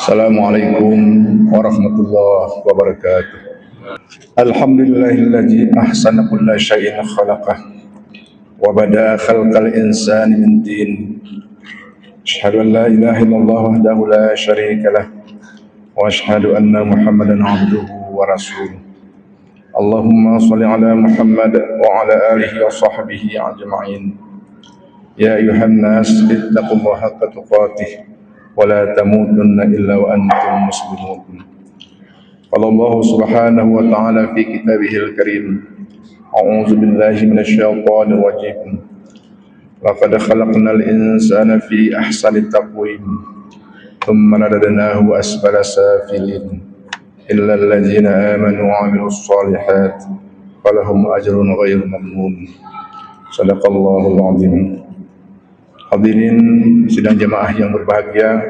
Assalamualaikum warahmatullahi wabarakatuh. Alhamdulillahilladzi ahsana kulla syai'in khalaqah wa bada'a khalqal insani min tin. Asyhadu an la ilaha illallah wahdahu la syarika lah wa asyhadu anna Muhammadan abduhu wa rasuluh. Allahumma shalli ala Muhammad wa ala alihi wa sahbihi ajma'in. Ya ayuhan nas ittaqullaha haqqa tuqatih wa la tamutunna illa wa antum muslimun. Qala Allah subhanahu wa ta'ala fi kitabihil karim, a'udzu billahi minasy syaithanir rajim. Laqad khalaqnal insana fi ahsani taqwim thumma radadnahu asfala safilin illa alladzina amanu wa 'amilus shalihat falahum ajrun ghairu mamnun. Shadaqallahul 'azim. Hadirin sidang jemaah yang berbahagia,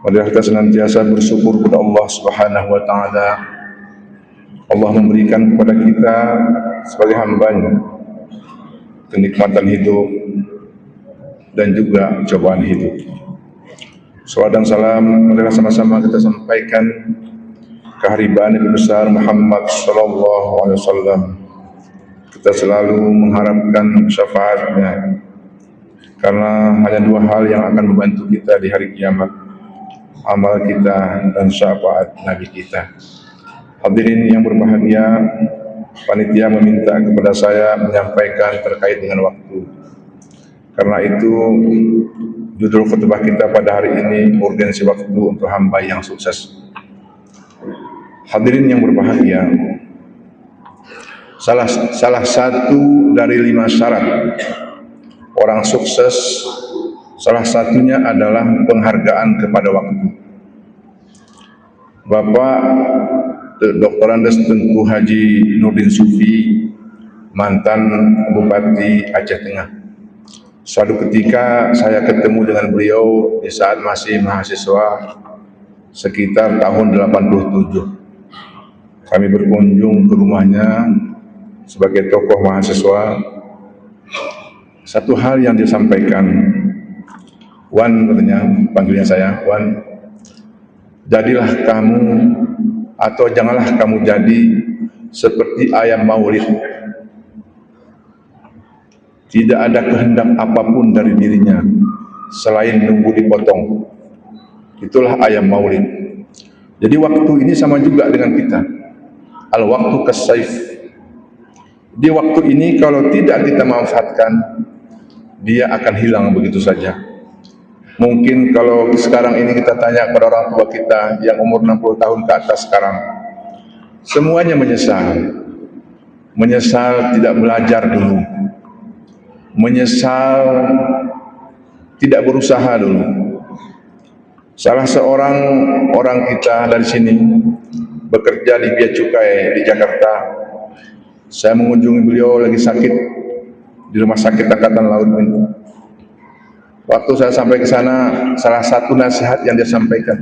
marilah kita senantiasa bersyukur kepada Allah Subhanahu wa taala. Allah memberikan kepada kita sebagai hamba-Nya kenikmatan hidup dan juga cobaan hidup. Salawat dan salam marilah sama-sama kita sampaikan kehadiran Nabi besar Muhammad sallallahu alaihi wasallam. Kita selalu mengharapkan syafaatnya, karena hanya dua hal yang akan membantu kita di hari kiamat: amal kita dan syafaat Nabi kita. Hadirin yang berbahagia, panitia meminta kepada saya menyampaikan terkait dengan waktu. Karena itu, judul khutbah kita pada hari ini, urgensi waktu untuk hamba yang sukses. Hadirin yang berbahagia, salah satu dari 5 syarat orang sukses, salah satunya adalah penghargaan kepada waktu. Bapak Dr. Andes Tengku Haji Nurdin Sufi, mantan Bupati Aceh Tengah. Suatu ketika saya ketemu dengan beliau di saat masih mahasiswa sekitar tahun 87. Kami berkunjung ke rumahnya sebagai tokoh mahasiswa. Satu hal yang disampaikan, Wan, katanya, panggilnya saya, Wan, jadilah kamu atau janganlah kamu jadi seperti ayam maulid. Tidak ada kehendak apapun dari dirinya selain nunggu dipotong. Itulah ayam maulid. Jadi waktu ini sama juga dengan kita. Al-waktu kas-saif. Di waktu ini kalau tidak kita manfaatkan, dia akan hilang begitu saja. Mungkin kalau sekarang ini kita tanya kepada orang tua kita yang umur 60 tahun ke atas sekarang, semuanya menyesal tidak belajar dulu, menyesal tidak berusaha dulu. Salah seorang orang kita dari sini bekerja di Bea Cukai di Jakarta. Saya mengunjungi beliau lagi sakit di rumah sakit Angkatan Laut ini. Waktu saya sampai ke sana, salah satu nasihat yang dia sampaikan,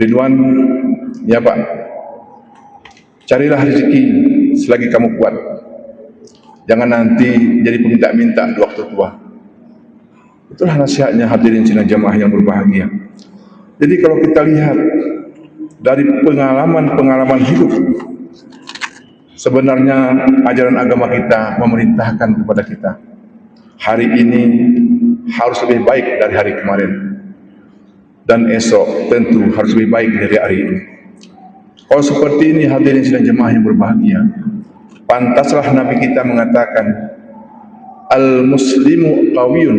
Ridwan, ya Pak, carilah rezeki selagi kamu kuat. Jangan nanti jadi peminta-minta di waktu tua. Itulah nasihatnya, hadirin sidang jamaah yang berbahagia. Jadi kalau kita lihat dari pengalaman hidup, sebenarnya ajaran agama kita memerintahkan kepada kita, hari ini harus lebih baik dari hari kemarin, dan esok tentu harus lebih baik dari hari ini. Kalau seperti ini, hadirin sidang jemaah yang berbahagia, pantaslah Nabi kita mengatakan, al-muslimu qawiyun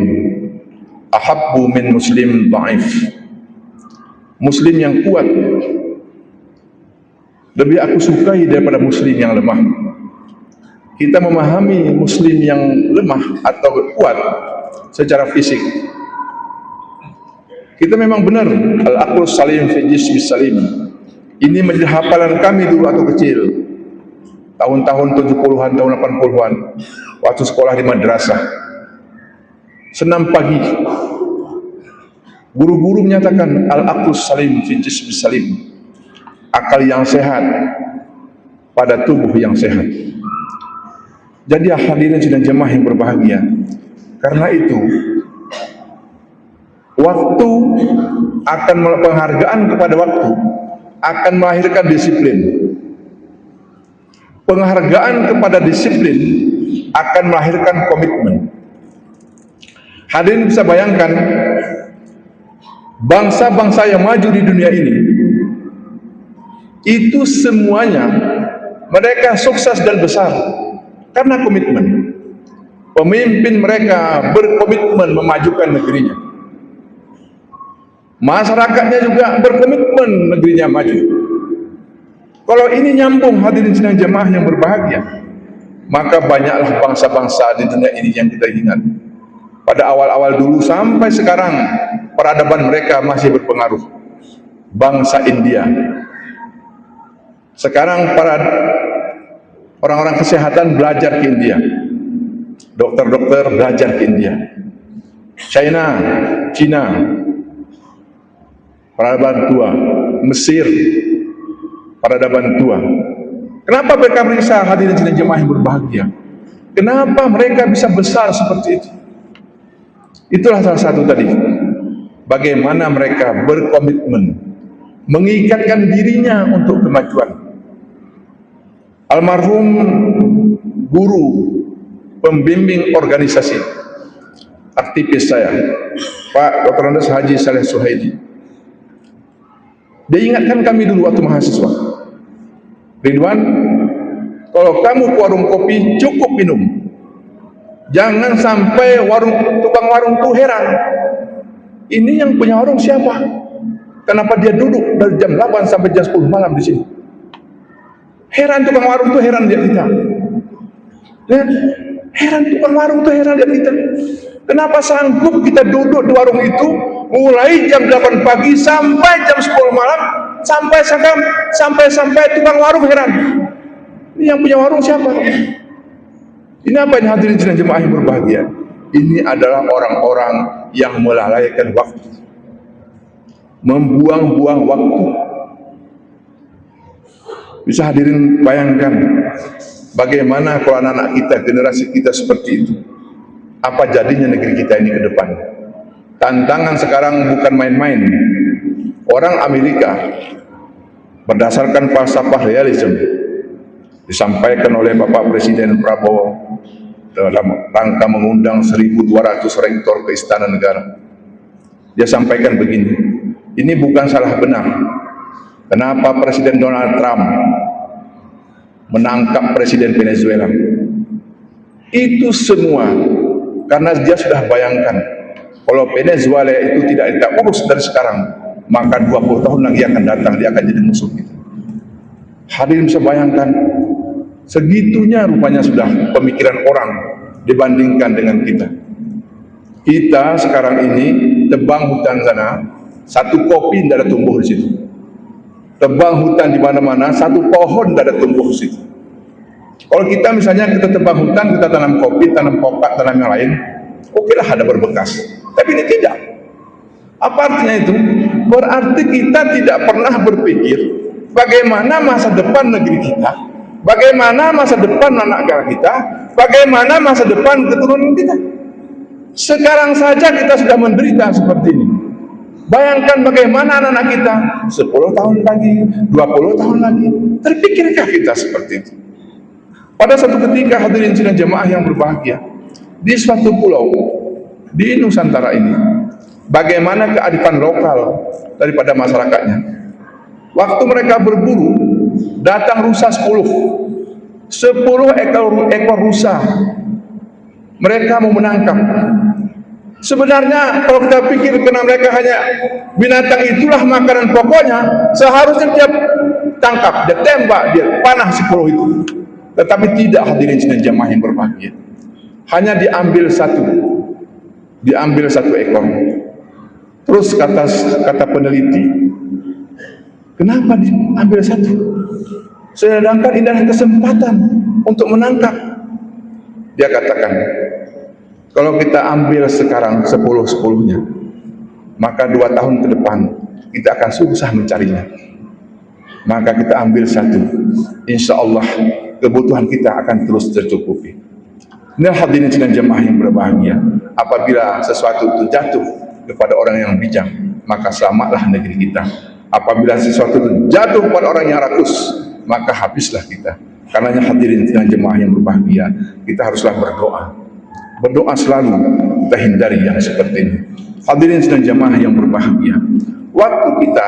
ahabbu min muslim dhaif. Muslim yang kuat lebih aku sukai daripada muslim yang lemah. Kita memahami muslim yang lemah atau kuat secara fisik. Kita memang benar, al-aqlu salim fi jismi salim. Ini menjadi hafalan kami dulu waktu kecil. Tahun-tahun 70-an, tahun 80-an, waktu sekolah di madrasah. Senam pagi, guru-guru menyatakan al-aqlu salim fi jismi salim. Akal yang sehat pada tubuh yang sehat. Jadi hadirin sidang jemaah yang berbahagia, karena itu Waktu akan penghargaan kepada waktu akan melahirkan disiplin. Penghargaan kepada disiplin akan melahirkan komitmen. Hadirin bisa bayangkan, bangsa-bangsa yang maju di dunia ini itu semuanya mereka sukses dan besar karena komitmen. Pemimpin mereka berkomitmen memajukan negerinya. Masyarakatnya juga berkomitmen negerinya maju. Kalau ini nyambung, hadirin sidang jemaah yang berbahagia, maka banyaklah bangsa-bangsa di dunia ini yang kita ingat. Pada awal-awal dulu sampai sekarang peradaban mereka masih berpengaruh. Bangsa India. Sekarang para orang-orang kesehatan belajar ke India. Dokter-dokter belajar ke India. Cina, peradaban tua. Mesir, peradaban tua. Kenapa mereka bisa, hadirin sidang jemaah yang berbahagia? Kenapa mereka bisa besar seperti itu? Itulah salah satu tadi. Bagaimana mereka berkomitmen mengikatkan dirinya untuk kemajuan. Almarhum guru pembimbing organisasi aktivis saya, Pak Dr. Andes Haji Saleh Suhaidi, dia ingatkan kami dulu waktu mahasiswa, Ridwan, kalau kamu ke warung kopi cukup minum, jangan sampai tukang warung itu heran, ini yang punya warung siapa? Kenapa dia duduk dari jam 8 sampai jam 10 malam di sini? Heran tukang warung itu, heran lihat kita. Heran tukang warung itu, heran lihat kita. Kenapa sanggup kita duduk di warung itu mulai jam 8 pagi sampai jam 10 malam, sampai tukang warung heran. Ini yang punya warung siapa? Ini apa yang hadirin sidang jemaah yang berbahagia? Ini adalah orang-orang yang melalaikan waktu, membuang-buang waktu. Bisa hadirin bayangkan bagaimana kalau anak-anak kita, generasi kita seperti itu, apa jadinya negeri kita ini ke depan? Tantangan sekarang bukan main-main. Orang Amerika berdasarkan falsafah realism disampaikan oleh Bapak Presiden Prabowo dalam rangka mengundang 1.200 rektor ke Istana Negara. Dia sampaikan begini, ini bukan salah benar. Kenapa Presiden Donald Trump menangkap Presiden Venezuela? Itu semua karena dia sudah bayangkan kalau Venezuela itu tidak kita urus dari sekarang, maka 20 tahun lagi akan datang dia akan jadi musuh kita. Hadirin bisa bayangkan, segitunya rupanya sudah pemikiran orang dibandingkan dengan kita. Kita sekarang ini tebang hutan sana, satu kopi tidak ada tumbuh di situ. Tebang hutan di mana-mana, satu pohon tidak ada tumbuh di situ. Kalau kita misalnya kita tebang hutan, kita tanam kopi, tanam kokak, tanam yang lain, oke lah ada berbekas. Tapi ini tidak. Apa artinya itu? Berarti kita tidak pernah berpikir bagaimana masa depan negeri kita, bagaimana masa depan anak negara kita, bagaimana masa depan keturunan kita. Sekarang saja kita sudah menderita seperti ini. Bayangkan bagaimana anak-anak kita 10 tahun lagi, 20 tahun lagi. Terpikirkah kita seperti itu? Pada satu ketika, hadirin sidang jemaah yang berbahagia, di suatu pulau di Nusantara ini, bagaimana kearifan lokal daripada masyarakatnya. Waktu mereka berburu, datang rusa 10 ekor rusa. Mereka mau menangkap. Sebenarnya kalau kita pikir karena mereka hanya binatang itulah makanan pokoknya, seharusnya dia tangkap, dia tembak, dia panah 10 itu. Tetapi tidak, hadirin sidang jemaah yang berbahagia. Hanya diambil satu ekor. Terus kata peneliti, kenapa diambil satu? Sedangkan ini adalah kesempatan untuk menangkap. Dia katakan, kalau kita ambil sekarang 10-10-nya, maka 2 tahun ke depan kita akan susah mencarinya. Maka kita ambil satu, insya Allah kebutuhan kita akan terus tercukupi. Ini hadirin sidang jemaah yang berbahagia. Apabila sesuatu itu jatuh kepada orang yang bijak, maka selamatlah negeri kita. Apabila sesuatu jatuh pada orang yang rakus, maka habislah kita. Karenanya hadirin dan jemaah yang berbahagia, kita haruslah berdoa. Berdoa selalu, kita hindari yang seperti ini. Hadirin dan jemaah yang berbahagia, waktu kita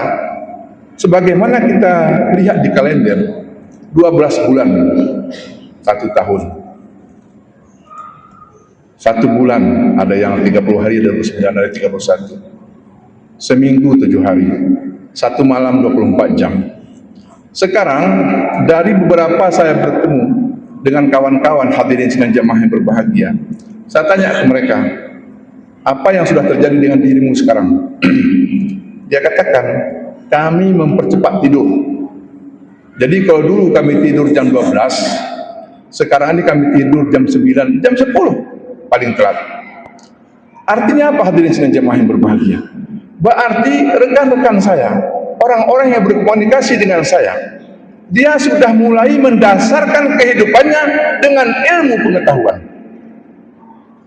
sebagaimana kita lihat di kalender, 12 bulan 1 tahun. 1 bulan ada yang 30 hari, ada 29, ada 31. Seminggu 7 hari, 1 malam 24 jam. Sekarang dari beberapa saya bertemu dengan kawan-kawan hadirin dan jemaah yang berbahagia, saya tanya ke mereka, apa yang sudah terjadi dengan dirimu sekarang? Dia katakan, kami mempercepat tidur. Jadi kalau dulu kami tidur jam 12, sekarang ini kami tidur jam 9, jam 10 paling telat. Artinya apa hadirin dan jemaah yang berbahagia? Berarti rekan-rekan saya, orang-orang yang berkomunikasi dengan saya, dia sudah mulai mendasarkan kehidupannya dengan ilmu pengetahuan.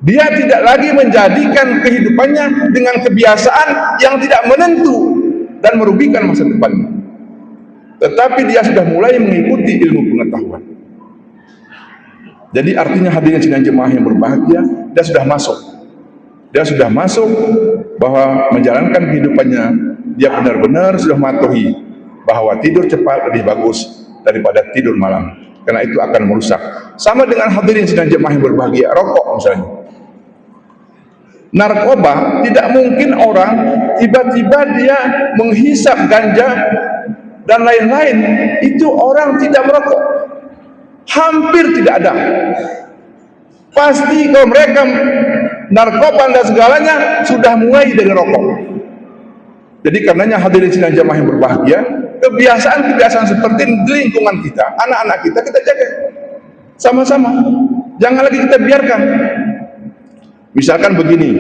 Dia tidak lagi menjadikan kehidupannya dengan kebiasaan yang tidak menentu dan merugikan masa depannya. Tetapi dia sudah mulai mengikuti ilmu pengetahuan. Jadi artinya hadirin dan jemaah yang berbahagia, dia sudah masuk. Dia sudah masuk bahwa menjalankan kehidupannya, dia benar-benar sudah mematuhi bahwa tidur cepat lebih bagus daripada tidur malam. Karena itu akan merusak. Sama dengan hadirin dan jemaah yang berbahagia, rokok misalnya. Narkoba, tidak mungkin orang tiba-tiba dia menghisap ganja dan lain-lain, itu orang tidak merokok. Hampir tidak ada. Pasti kalau mereka narkoba dan segalanya sudah mulai dari rokok. Jadi karenanya hadirin dan jemaah yang berbahagia, kebiasaan-kebiasaan seperti ini di lingkungan kita, anak-anak kita jaga sama-sama. Jangan lagi kita biarkan. Misalkan begini,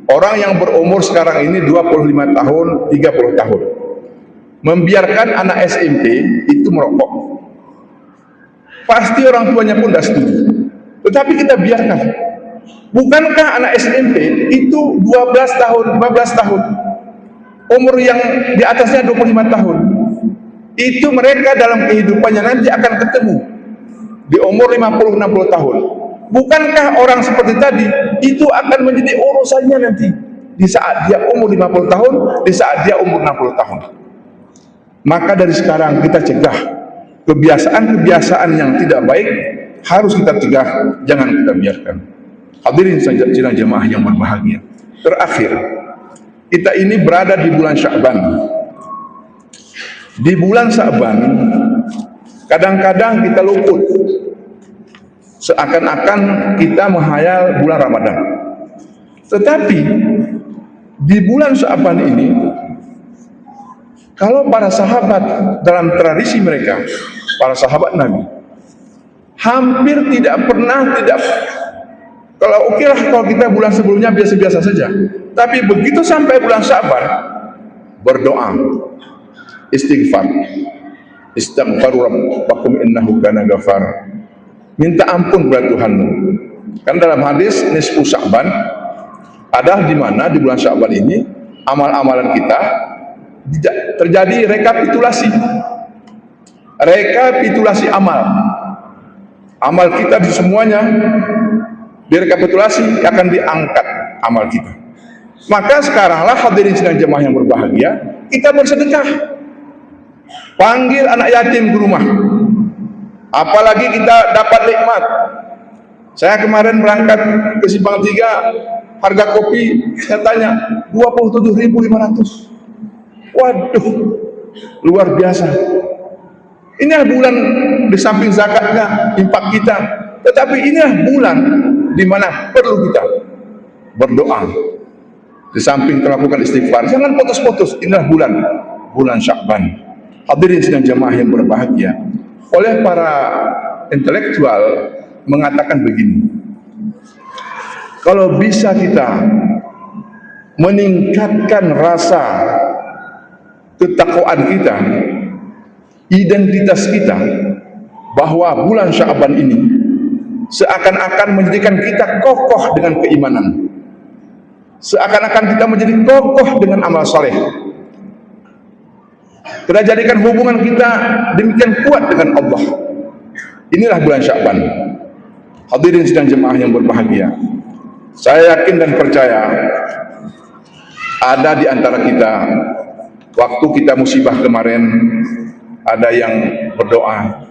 orang yang berumur sekarang ini 25 tahun, 30 tahun, membiarkan anak SMP itu merokok. Pasti orang tuanya pun tidak setuju. Tetapi kita biarkan. Bukankah anak SMP itu 12 tahun, 15 tahun, umur yang di atasnya 25 tahun, itu mereka dalam kehidupannya nanti akan ketemu di umur 50-60 tahun. Bukankah orang seperti tadi itu akan menjadi urusannya nanti di saat dia umur 50 tahun, di saat dia umur 60 tahun. Maka dari sekarang kita cegah kebiasaan-kebiasaan yang tidak baik, harus kita cegah, jangan kita biarkan. Hadirin dan jemaah yang berbahagia, terakhir, kita ini berada di bulan Sya'ban. Di bulan Sya'ban kadang-kadang kita luput, seakan-akan kita menghayal bulan Ramadan. Tetapi di bulan Sya'ban ini, kalau para sahabat dalam tradisi mereka, para sahabat Nabi, hampir tidak pernah kalau okelah kalau kita bulan sebelumnya biasa-biasa saja. Tapi begitu sampai bulan Sya'ban, berdoa, istighfar, istighfaru rabbakum innahu kana ghafar. Minta ampun kepada Tuhanmu. Kan dalam hadis nisfu Sya'ban, ada di mana di bulan Sya'ban ini amal-amalan kita terjadi rekapitulasi amal kita di semuanya direkapitulasi, akan diangkat amal kita. Maka sekaranglah hadirin dan jemaah yang berbahagia, kita bersedekah, panggil anak yatim ke rumah. Apalagi kita dapat nikmat. Saya kemarin berangkat ke Simpang 3, harga kopi saya tanya 27.500. Waduh, luar biasa. Inilah bulan di samping zakatnya, infak kita, tetapi inilah bulan di mana perlu kita berdoa. Di samping melakukan istighfar, jangan putus-putus. Inilah bulan Sya'ban. Hadirin dan jemaah yang berbahagia, oleh para intelektual mengatakan begini, kalau bisa kita meningkatkan rasa ketakwaan kita, identitas kita, bahwa bulan Sya'ban ini seakan-akan menjadikan kita kokoh dengan keimanan. seakan-akan kita menjadi kokoh dengan amal soleh. Kita jadikan hubungan kita demikian kuat dengan Allah. Inilah bulan Sya'ban. Hadirin sidang jemaah yang berbahagia, saya yakin dan percaya ada di antara kita, waktu kita musibah kemarin, ada yang berdoa,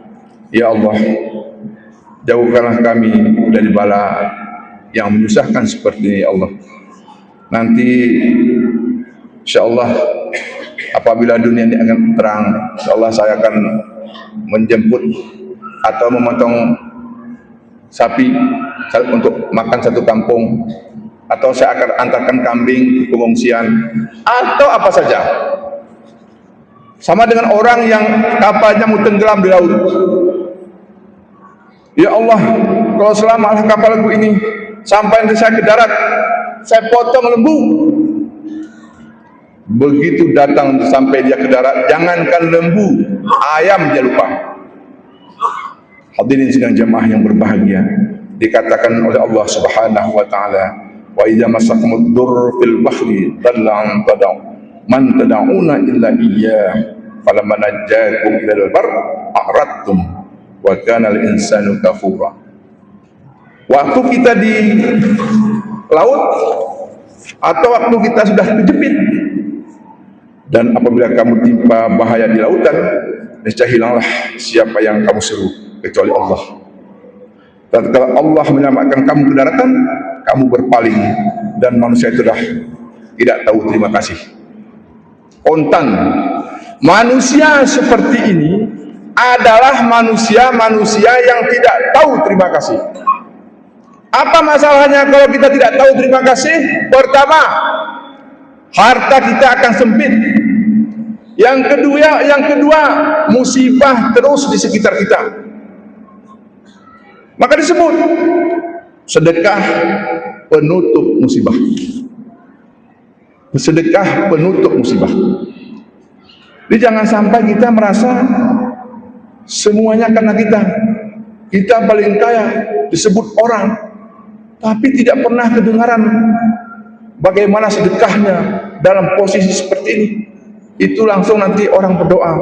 ya Allah, jauhkanlah kami dari bala yang menyusahkan seperti ini, ya Allah. Nanti insyaallah apabila dunia ini akan terang, insyaallah saya akan menjemput atau memotong sapi untuk makan satu kampung, atau saya akan antarkan kambing ke pengungsian, atau apa saja. Sama dengan orang yang kapalnya mau tenggelam di laut. Ya Allah, kalau selama kapalku ini sampai nanti saya ke darat, saya potong lembu. Begitu datang sampai dia ke darat, jangankan lembu, ayam dia lupa. Hadirin sidang jemaah yang berbahagia, dikatakan oleh Allah Subhanahu wa taala, wa idza masakumud durr fil bahri dalla tad'u man tad'una illa iyyah falamma najjakum ilal bar a'radtum wa kana al insanu kafura. Waktu kita di laut atau waktu kita sudah terjepit, dan apabila kamu timpa bahaya di lautan, niscaya hilanglah siapa yang kamu seru kecuali Allah. Tatkala Allah menyelamatkan kamu ke daratan, kamu berpaling dan manusia itu dah tidak tahu terima kasih. Kontan. Manusia seperti ini adalah manusia-manusia yang tidak tahu terima kasih. Apa masalahnya kalau kita tidak tahu terima kasih? Pertama, harta kita akan sempit. Yang kedua, musibah terus di sekitar kita. Maka disebut sedekah penutup musibah. Sedekah penutup musibah. Jadi jangan sampai kita merasa semuanya karena kita paling kaya, disebut orang, tapi tidak pernah kedengaran bagaimana sedekahnya dalam posisi seperti ini. Itu langsung nanti orang berdoa,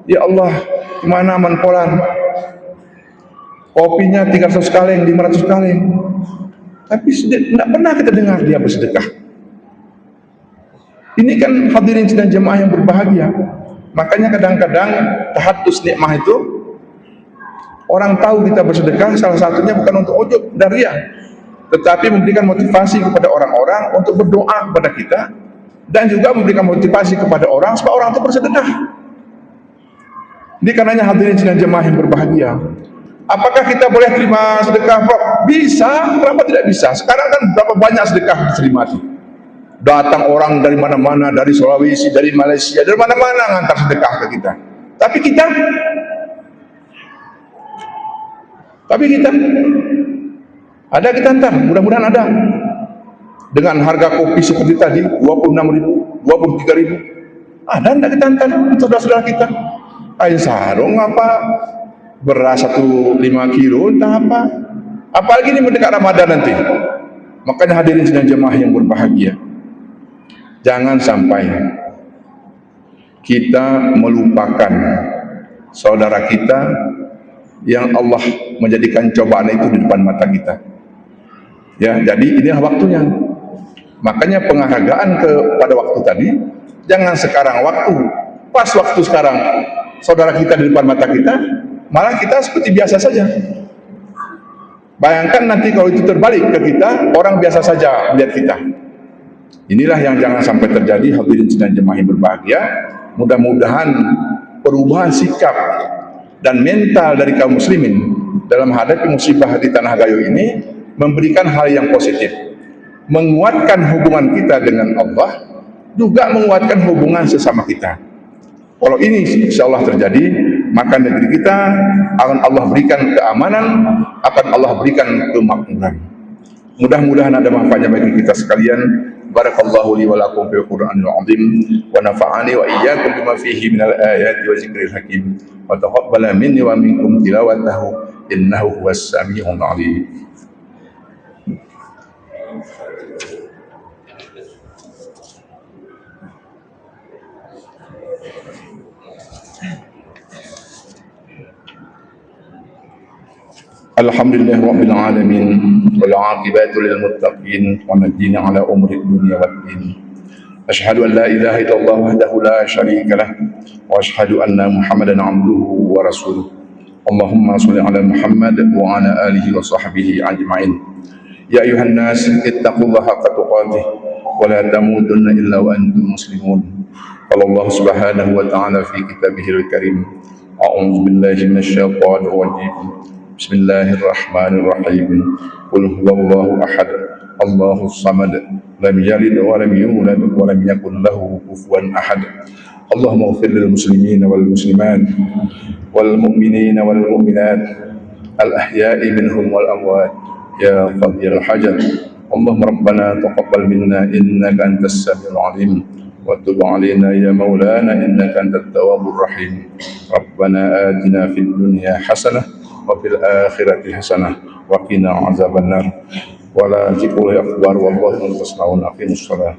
ya Allah, gimana manpolan, kopinya 300 kaleng, 500 kaleng, tapi tidak pernah kita dengar dia bersedekah. Ini kan hadirin sidang jemaah yang berbahagia. Makanya kadang-kadang tahatus nikmah itu, orang tahu kita bersedekah, salah satunya bukan untuk ujub dan riya, tetapi memberikan motivasi kepada orang-orang untuk berdoa kepada kita, dan juga memberikan motivasi kepada orang supaya orang itu bersedekah. Ini karenanya hadirin sidang jemaah yang berbahagia, apakah kita boleh terima sedekah? Bisa, kenapa tidak bisa? Sekarang kan berapa banyak sedekah diterima itu. Datang orang dari mana-mana, dari Sulawesi, dari Malaysia, dari mana-mana ngantar sedekah ke kita. Tapi kita ada, kita antar, mudah-mudahan ada. Dengan harga kopi seperti tadi 26.000, 23.000, ada enggak kita antar saudara-saudara kita? Kain sarung apa, beras 5 kilo, entah apa. Apalagi ini mendekat Ramadan nanti. Makanya hadirin sidang jemaah yang berbahagia, jangan sampai kita melupakan saudara kita yang Allah menjadikan cobaan itu di depan mata kita. Ya, jadi inilah waktunya. Makanya penghargaan kepada waktu tadi, jangan sekarang pas waktu sekarang saudara kita di depan mata kita, malah kita seperti biasa saja. Bayangkan nanti kalau itu terbalik ke kita, orang biasa saja melihat kita. Inilah yang jangan sampai terjadi, hadirin sidang jemaah yang berbahagia. Mudah-mudahan perubahan sikap dan mental dari kaum muslimin dalam menghadapi musibah di tanah Gayo ini memberikan hal yang positif, menguatkan hubungan kita dengan Allah, juga menguatkan hubungan sesama kita. Kalau ini insyaallah terjadi, maka negeri kita akan Allah berikan keamanan, akan Allah berikan kemakmuran. Mudah-mudahan ada manfaatnya bagi kita sekalian. Barakallahu li wa lakum fil Qur'anil azim wa nafa'ani wa iyyakum bima fihi minal ayati wa zikril hakim wa taqabbala minni wa minkum tilawatahu innahu huwas samiul alim. Alhamdulillah Rabbil Alamin wal aqibatu lil muttaqin wa nahdini ala umri dunya wad din. Asyhadu an la ilaha illallah wahdahu la syarika lah wa asyhadu anna Muhammadan abduhu wa rasuluh. Allahumma shalli ala Muhammad wa ala alihi wa sahbihi ajma'in. Ya ayuhan nas ittaqullaha haqqa tuqatih wa la tamutunna illa wa antum muslimun. Qala Allah subhanahu wa ta'ala fi kitabihil karim. A'udzu billahi minasyaitonir rajim. Bismillahirrahmanirrahim. Qul huwallahu ahad. Allahus samad. Lam yalid wa lam yulad wa lam yakul lahu kufuwan ahad. Allahumma ighfir lil muslimina wal muslimat wal mu'minina wal mu'minat al ahya'i minhum wal amwat ya qadhiyal hajat. Allahumma rabbana taqabbal minna innaka antas samiul alim wa tub alaina ya maulana innaka antat tawwabur rahim. Rabbana atina fid dunya hasanah wa fil akhirati hasanah wa qina azabannar. Wala zikrullahi akbar wallahu a'lam. Aqimus shalah.